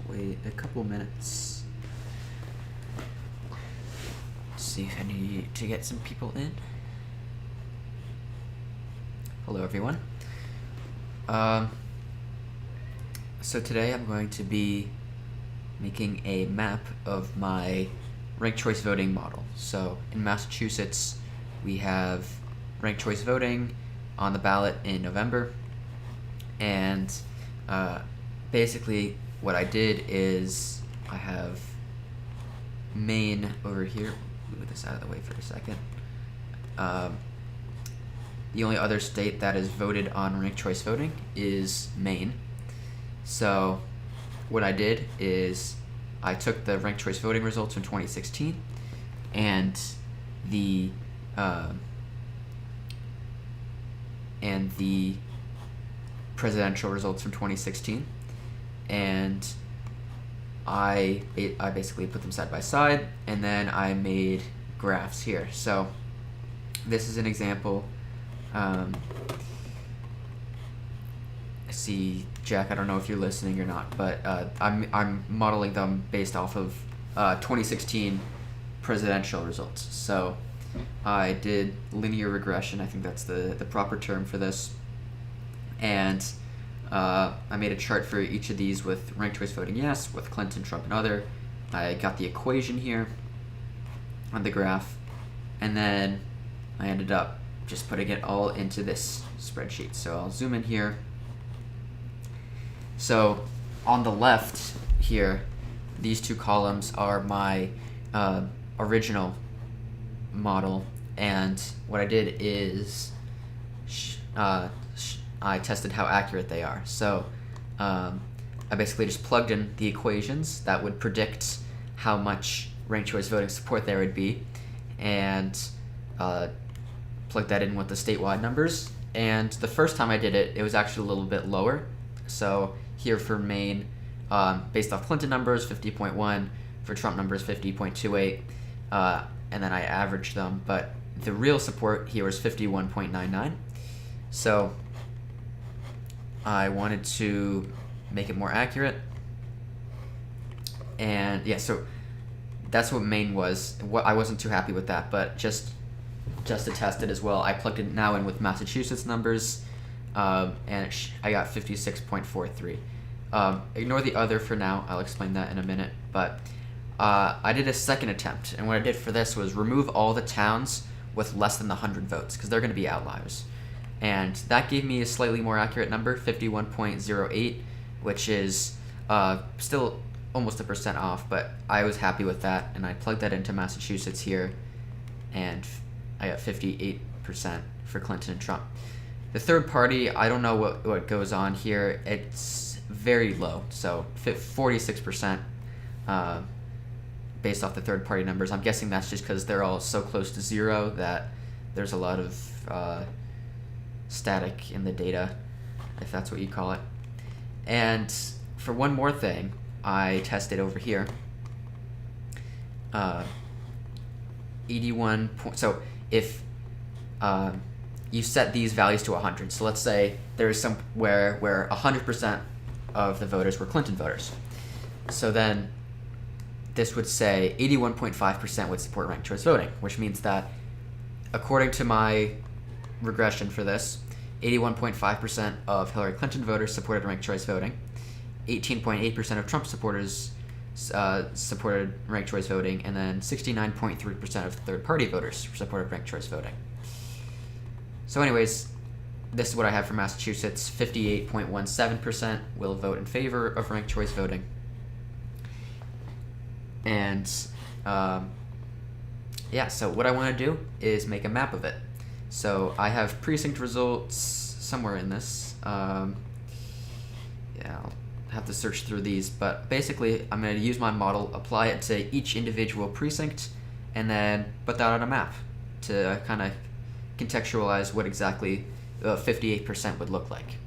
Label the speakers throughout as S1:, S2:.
S1: wait a couple minutes. See if I need to get some people in. Hello, everyone. So today I'm going to be making a map of my ranked choice voting model. So in Massachusetts, we have ranked choice voting on the ballot in November, and basically what I did is I have Maine over here. Move this out of the way for a second. The only other state that is voted on ranked choice voting is Maine. So what I did is I took the ranked choice voting results from 2016 and the presidential results from 2016, and I basically put them side by side, and then I made graphs here. So this is an example. See, Jack, I don't know if you're listening or not, but I'm modeling them based off of 2016 presidential results. So I did linear regression. I think that's the proper term for this. And I made a chart for each of these with ranked choice voting yes, with Clinton, Trump, and other. I got the equation here on the graph, and then I ended up just putting it all into this spreadsheet. So I'll zoom in here. So on the left here, these two columns are my original model, and what I did is I tested how accurate they are. So I basically just plugged in the equations that would predict how much ranked choice voting support there would be, and plugged that in with the statewide numbers. And the first time I did it, it was actually a little bit lower. So here for Maine, based off Clinton numbers, 50.1, for Trump numbers, 50.28, and then I averaged them. But the real support here was 51.99. So I wanted to make it more accurate. And yeah, so that's what Maine was. I wasn't too happy with that, but just to test it as well, I plugged it now in with Massachusetts numbers, and I got 56.43. Ignore the other for now. I'll explain that in a minute. But I did a second attempt, and what I did for this was remove all the towns with less than the 100 votes, because they're going to be outliers. And that gave me a slightly more accurate number, 51.08, which is still almost 1% off, but I was happy with that, and I plugged that into Massachusetts here, and I got 58% for Clinton and Trump. The third party, I don't know what goes on here. It's very low, so 46% based off the third party numbers. I'm guessing that's just because they're all so close to zero that there's a lot of static in the data, if that's what you call it. And for one more thing, I tested over here 81 so if you set these values to 100, so let's say there's somewhere where 100% of the voters were Clinton voters, so then this would say 81.5% would support ranked choice voting, which means that according to my regression for this, 81.5% of Hillary Clinton voters supported ranked choice voting, 18.8% of Trump supporters supported ranked choice voting, and then 69.3% of third-party voters supported ranked choice voting. So anyways, this is what I have for Massachusetts. 58.17% will vote in favor of ranked choice voting. And yeah, so what I want to do is make a map of it. So I have precinct results somewhere in this. Yeah, I'll have to search through these, but basically I'm going to use my model, apply it to each individual precinct, and then put that on a map to kind of contextualize what exactly 58% would look like.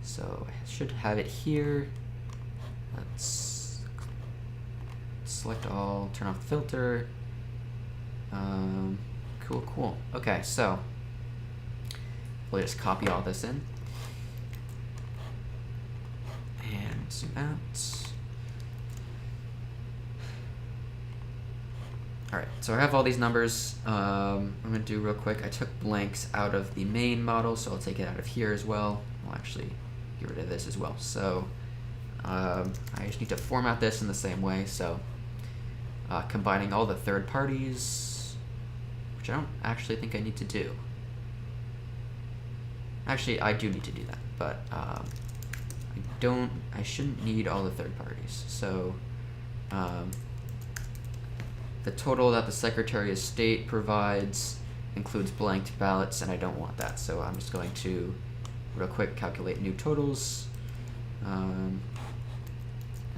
S1: So I should have it here. Let's select all, turn off the filter. Cool. Okay, so we'll just copy all this in and zoom out. Alright, so I have all these numbers. I'm going to do real quick. I took blanks out of the main model, so I'll take it out of here as well. I'll actually get rid of this as well. So I just need to format this in the same way. So combining all the third parties, which I don't actually think I need to do. Actually, I do need to do that, but I shouldn't need all the third parties. So the total that the Secretary of State provides includes blanked ballots, and I don't want that. So I'm just going to real quick calculate new totals, and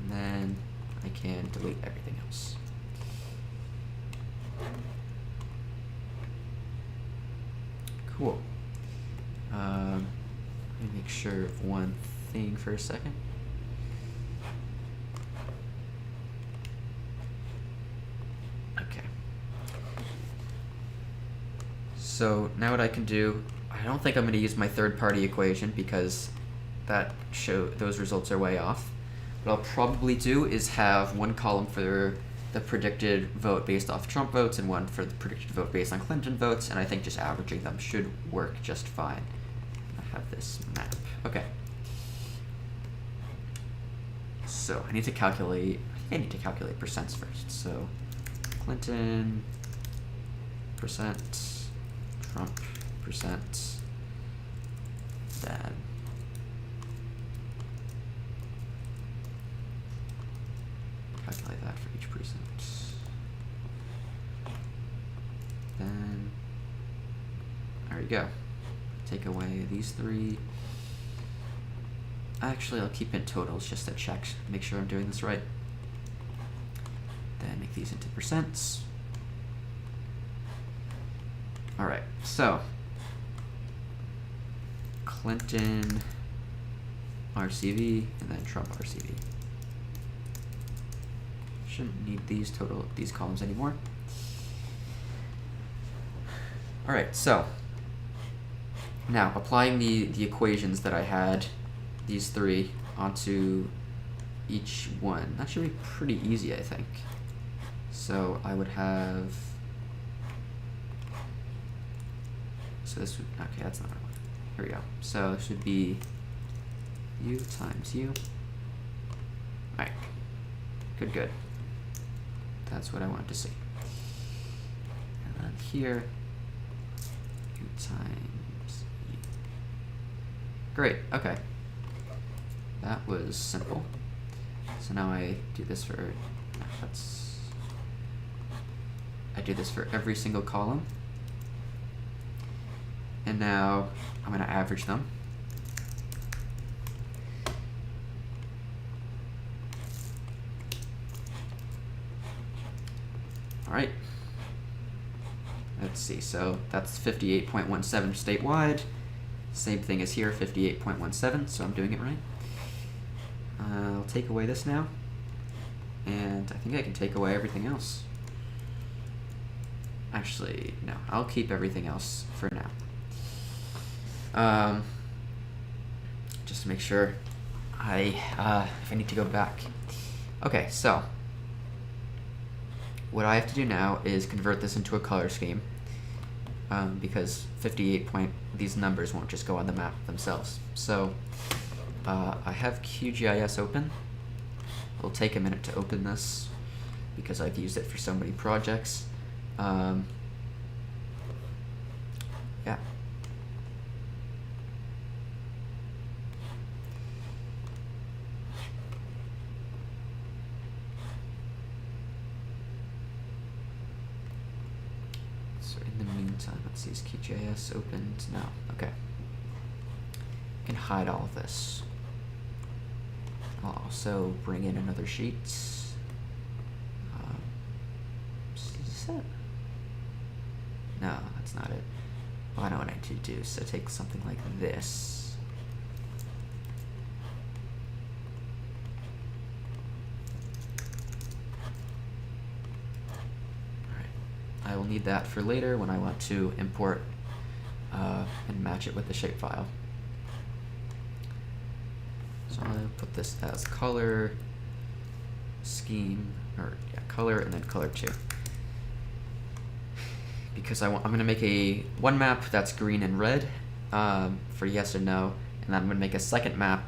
S1: then I can delete everything else. Cool. Let me make sure of one thing for a second. Okay. So now what I can do, I don't think I'm going to use my third-party equation because those results are way off. What I'll probably do is have one column for the predicted vote based off Trump votes and one for the predicted vote based on Clinton votes, and I think just averaging them should work just fine. I have this map. Okay. So I need to calculate, percents first. So Clinton percent, Trump percent, then calculate that for each precinct. Then there we go. Take away these three. Actually, I'll keep in totals just to check, make sure I'm doing this right. Then make these into percents. All right, so Clinton RCV and then Trump RCV. Shouldn't need these columns anymore. All right, so now applying the equations that I had, these three, onto each one. That should be pretty easy, I think. So I would have, so this would, okay, that's not what I want. Here we go. So it should be U times U. All right, good. That's what I wanted to see. And then here, U times U. Great, okay. That was simple. So now I do this for, I do this for every single column. And now I'm going to average them. All right. Let's see. So that's 58.17 statewide. Same thing as here, 58.17. So I'm doing it right. I'll take away this now. And I think I can take away everything else. Actually, no. I'll keep everything else for now. Just to make sure if I need to go back. Okay, so what I have to do now is convert this into a color scheme, because these numbers won't just go on the map themselves. So I have QGIS open. It'll take a minute to open this because I've used it for so many projects. Yeah. So in the meantime, let's see, is QGIS opened? No. Okay. I can hide all of this. I'll also bring in another sheet. Is this it? No, that's not it. Well, I know what I need to do. So take something like this. Alright. I will need that for later when I want to import and match it with the shapefile. So I'm going to put this as color scheme, or yeah, color, and then color 2. because I'm going to make one map that's green and red for yes or no, and then I'm going to make a second map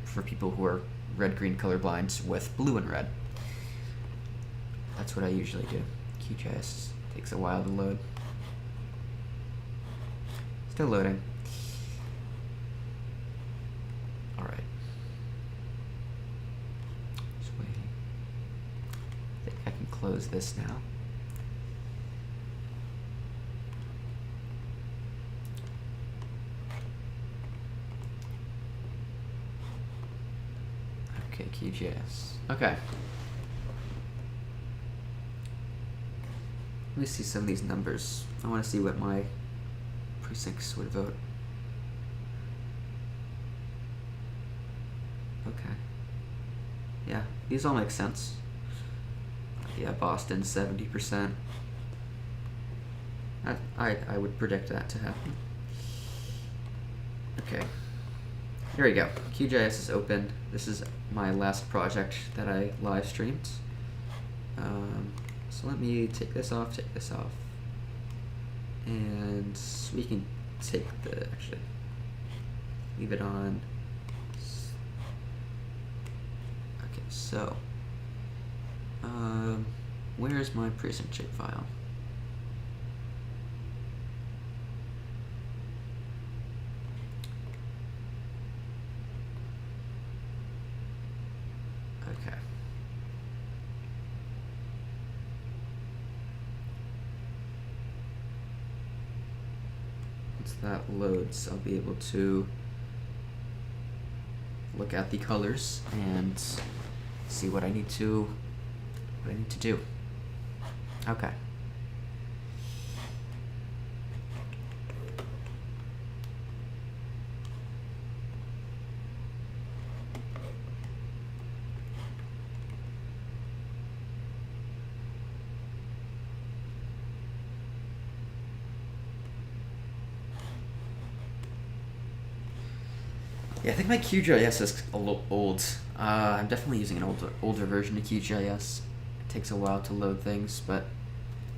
S1: for people who are red-green colorblind with blue and red. That's what I usually do. QGIS takes a while to load. Still loading. Alright. Just waiting. I think I can close this now. Okay, QGIS. Okay. Let me see some of these numbers. I want to see what my precincts would vote. Okay. Yeah, these all make sense. Yeah, Boston, 70%. I would predict that to happen. Okay. Here we go. QGIS is open. This is my last project that I live streamed. So let me take this off, and we can take actually, leave it on. Okay, so, where's my precinct shapefile? Okay. Once that loads, I'll be able to look at the colors and see what I need to do. Okay. Yeah, I think my QGIS is a little old. I'm definitely using an older version of QGIS. It takes a while to load things, but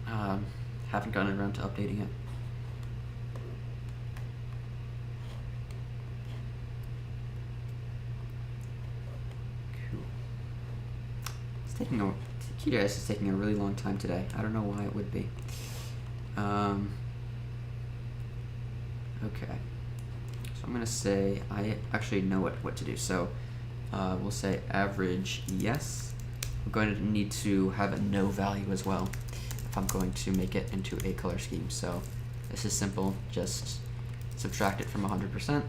S1: haven't gotten around to updating it. Cool. QGIS is taking a really long time today. I don't know why it would be. Okay. I'm going to say I actually know what to do. So we'll say average yes. I'm going to need to have a no value as well if I'm going to make it into a color scheme. So this is simple. Just subtract it from 100%.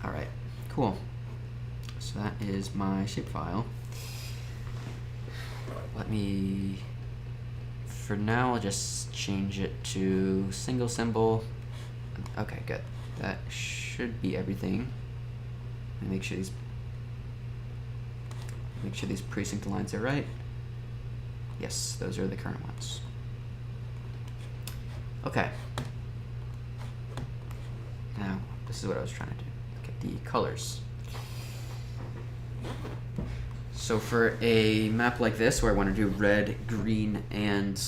S1: All right, cool. So that is my shapefile. Let me... For now, I'll just change it to single symbol. Okay, good. That should be everything. Let me make sure these precinct lines are right. Yes, those are the current ones. Okay. Now, this is what I was trying to do. Look at the colors. So for a map like this, where I want to do red, green, and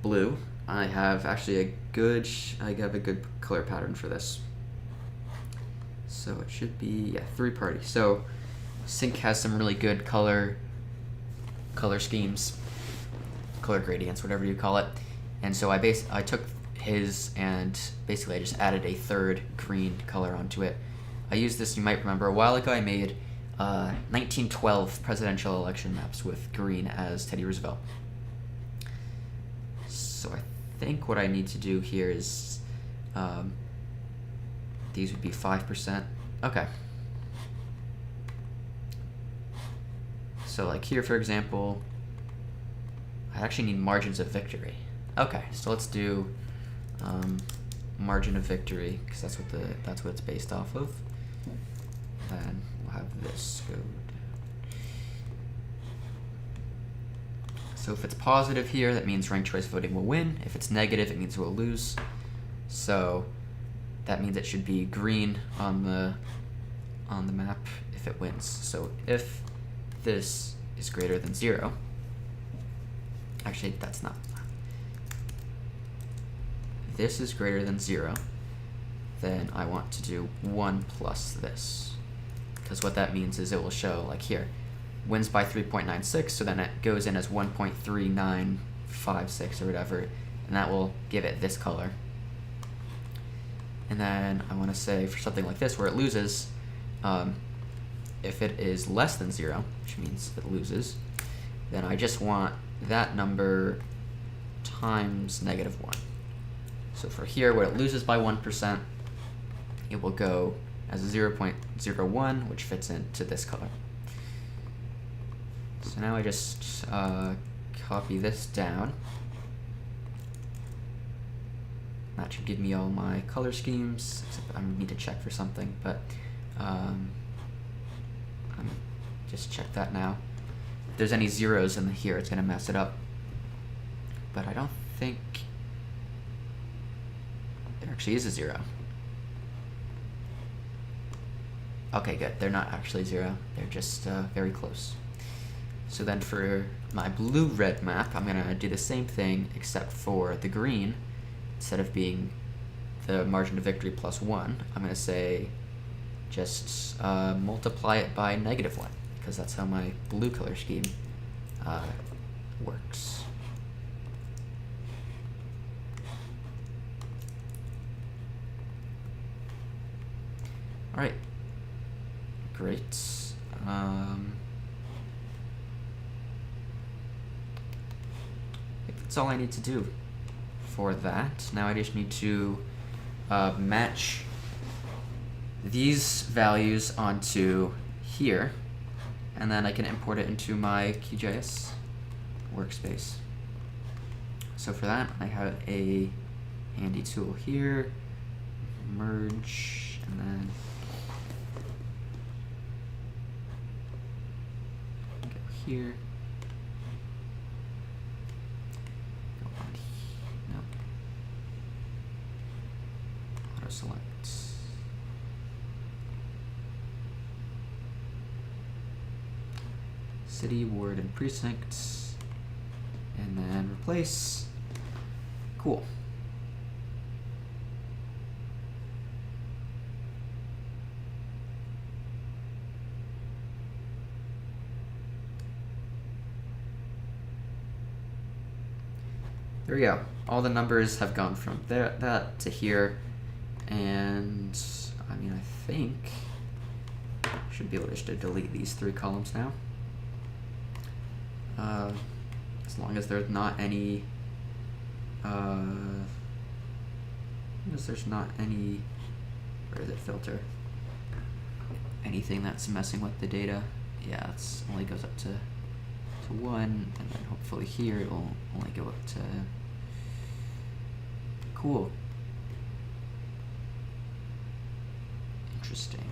S1: blue, I have actually a good color pattern for this. So it should be, yeah, 3-party. So Sync has some really good color schemes, color gradients, whatever you call it. And so I took his and basically I just added a third green color onto it. I used this, you might remember, a while ago I made 1912 presidential election maps with green as Teddy Roosevelt. So I think what I need to do here is these would be 5%. Okay. So like here, for example, I actually need margins of victory. Okay, so let's do margin of victory, because that's what it's based off of. Then we'll have this go down. So if it's positive here, that means ranked choice voting will win. If it's negative, it means we'll lose. So that means it should be green on the map if it wins. So if this is greater than 0, actually that's not, this is greater than 0, then I want to do 1 plus this. Because what that means is it will show, like here, wins by 3.96, so then it goes in as 1.3956 or whatever, and that will give it this color. And then I want to say for something like this where it loses, if it is less than 0, which means it loses, then I just want that number times -1. So for here, where it loses by 1%, it will go as a 0.01, which fits into this color. So now I just copy this down. That should give me all my color schemes, except I need to check for something, but just check that now. If there's any zeros in here, it's going to mess it up. But I don't think there actually is a 0. Okay, good. They're not actually 0. They're just very close. So then for my blue-red map, I'm going to do the same thing, except for the green. Instead of being the margin of victory plus 1, I'm going to say just multiply it by -1, because that's how my blue color scheme works. All right, great. That's all I need to do for that. Now I just need to match these values onto here, and then I can import it into my QGIS workspace. So for that, I have a handy tool here, merge, and then go here. Select. City, ward, and precinct, and then replace. Cool. There we go. All the numbers have gone from that to here. And I mean, I think I should be able to just delete these 3 columns now. As long as there's not any, where is it, filter? Anything that's messing with the data. Yeah, it's only goes up to 1, and then hopefully here it will only go up to, cool. Interesting.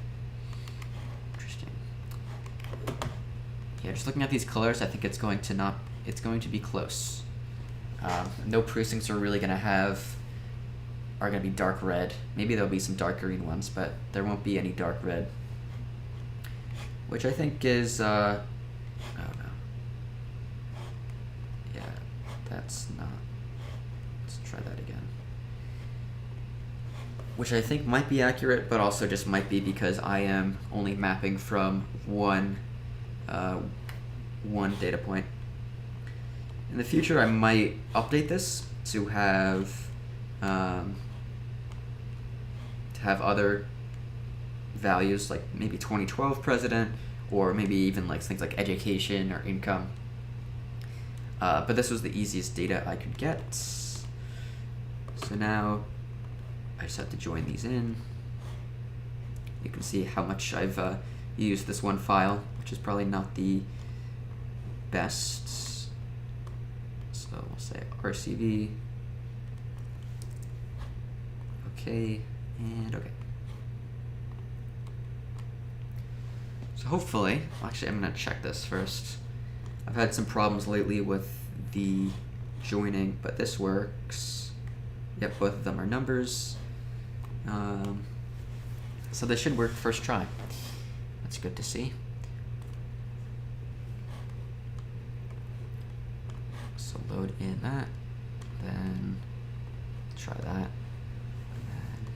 S1: Yeah, just looking at these colors, I think it's going to be close. No precincts are really are gonna be dark red. Maybe there'll be some dark green ones, but there won't be any dark red. Which I think is, oh no. Yeah, that's not, let's try that again. Which I think might be accurate, but also just might be because I am only mapping from one data point. In the future, I might update this to have other values, like maybe 2012 president, or maybe even like things like education or income. But this was the easiest data I could get. So now I just have to join these in. You can see how much I've used this one file, which is probably not the best. So we'll say RCV. Okay, and okay. So hopefully, actually I'm gonna check this first. I've had some problems lately with the joining, but this works. Yep, both of them are numbers. So this should work first try. That's good to see. load in that, then try that, and then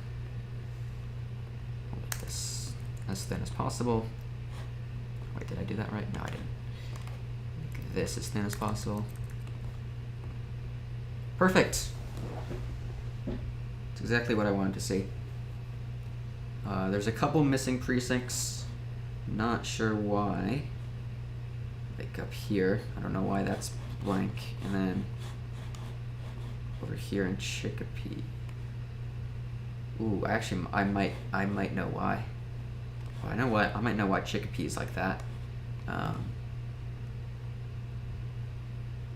S1: we'll make this as thin as possible. Wait, did I do that right? No, I didn't. Make this as thin as possible. Perfect. It's exactly what I wanted to see. There's a couple missing precincts. Not sure why. Like up here, I don't know why that's blank. And then over here in Chicopee. Ooh, actually, I might know why. Well, I know what. I might know why Chicopee is like that.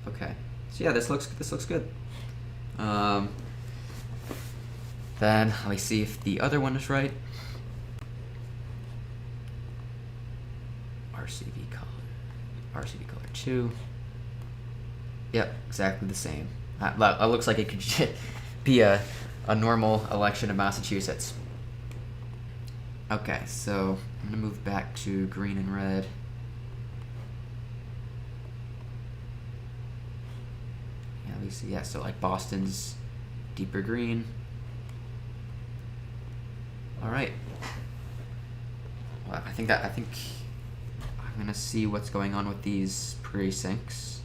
S1: Okay. So yeah, this looks good. Then let me see if the other one is right. RCV color 2. Yep, exactly the same. That looks like it could be a normal election in Massachusetts. Okay, so I'm gonna move back to green and red. Yeah, let me see. Yeah, so like Boston's deeper green. All right. Well, I think I'm gonna see what's going on with these precincts.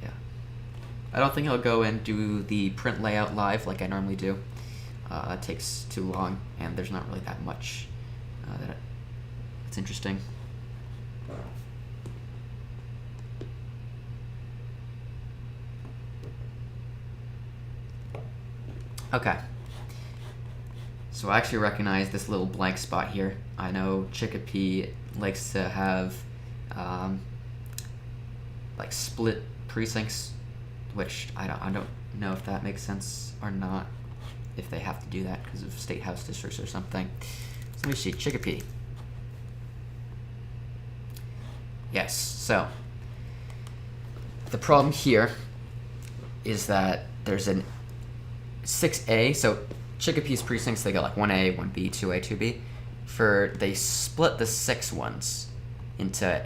S1: Yeah. I don't think I'll go and do the print layout live like I normally do. That takes too long, and there's not really that much that's interesting. Okay. So I actually recognize this little blank spot here. I know Chicopee likes to have like split precincts, which I don't know if that makes sense or not, if they have to do that because of state house districts or something. So let me see, Chicopee. Yes, so the problem here is that there's an 6A, so Chicopee's precincts, they got like 1A, 1B, 2A, 2B. They split the 6 ones into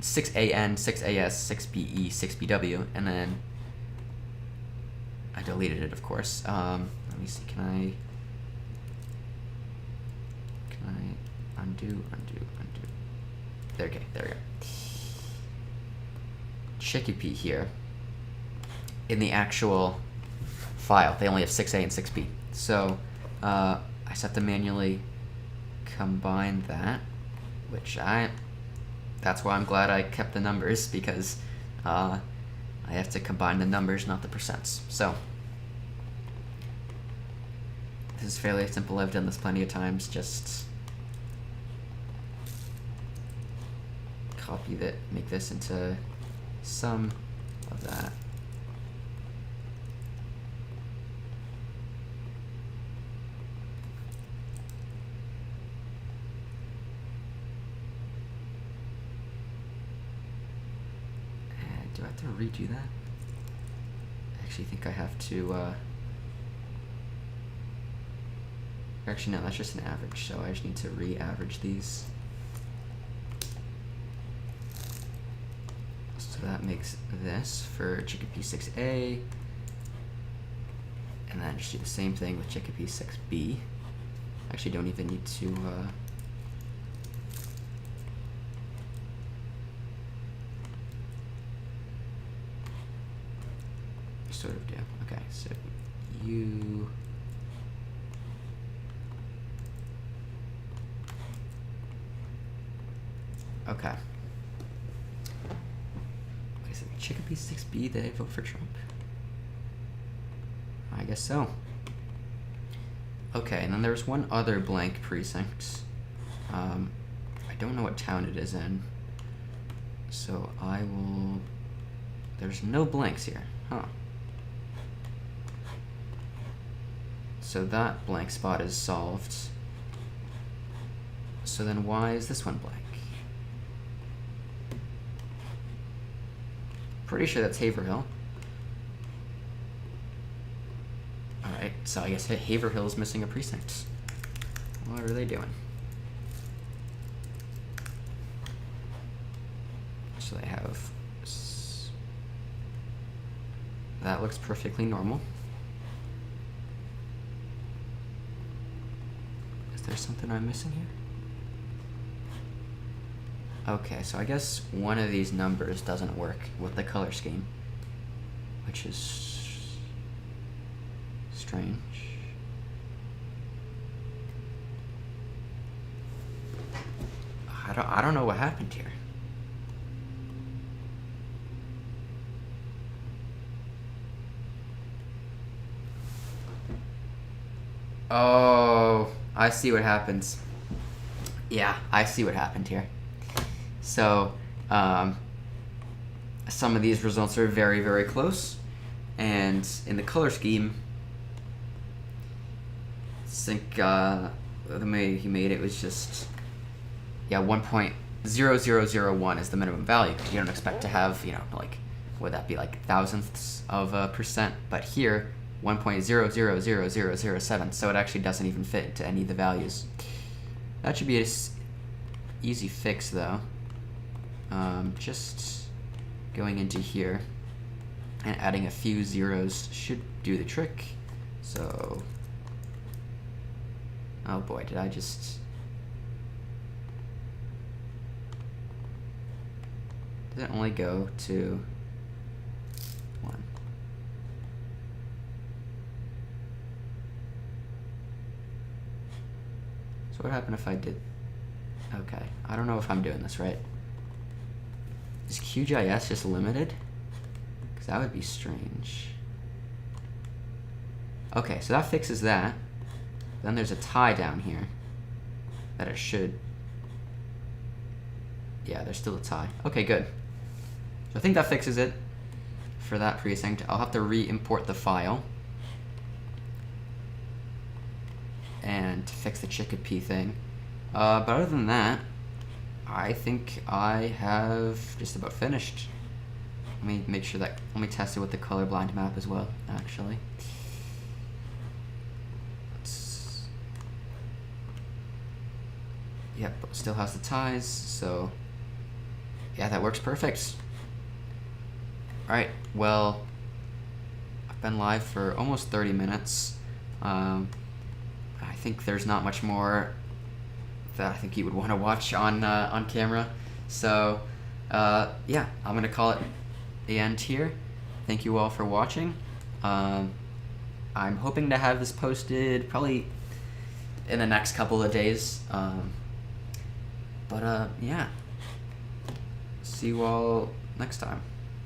S1: 6AN, 6AS, 6BE, 6BW, and then I deleted it, of course. Let me see, can I undo? There we go. Chicopee here, in the actual file, they only have 6A and 6B. So I just have to manually combine that, that's why I'm glad I kept the numbers, because I have to combine the numbers, not the percents. So this is fairly simple. I've done this plenty of times. Just copy that, make this into sum of that. Do I have to redo that? I actually think I have to, actually no, that's just an average, so I just need to re-average these. So that makes this for Chicopee 6A, and then just do the same thing with Chicopee 6B. Actually don't even need to, sort of do. Okay, so you okay. Wait a second, Chicopee 6B, did I vote for Trump? I guess so. Okay, and then there's one other blank precinct. I don't know what town it is in, so I will, there's no blanks here, huh? So that blank spot is solved. So then why is this one blank? Pretty sure that's Haverhill. Alright, so I guess Haverhill is missing a precinct. What are they doing? So they have that looks perfectly normal. Is there something I'm missing here? Okay, so I guess one of these numbers doesn't work with the color scheme, which is strange. I don't know what happened here. Oh, I see what happens. Yeah, I see what happened here. So, some of these results are very, very close, and in the color scheme, I think the way he made it was just, yeah, 1.0001 is the minimum value. You don't expect to have, you know, like, would that be like thousandths of a percent? But here, 1.000007, so it actually doesn't even fit into any of the values. That should be an easy fix, though. Just going into here and adding a few zeros should do the trick. So, oh boy, did I just... Does it only go to 1? So what happened if I did... Okay, I don't know if I'm doing this right. Is QGIS just limited? Because that would be strange. Okay, so that fixes that. Then there's a tie down here that it should... Yeah, there's still a tie. Okay, good. So I think that fixes it for that precinct. I'll have to re-import the file and to fix the Chicopee thing. But other than that, I think I have just about finished. Let me make sure that, let me test it with the colorblind map as well, actually. Yep, still has the ties, so yeah, that works perfect. Alright, well, I've been live for almost 30 minutes. I think there's not much more that I think you would want to watch on camera. So, yeah, I'm going to call it the end here. Thank you all for watching. I'm hoping to have this posted probably in the next couple of days. Yeah. See you all next time.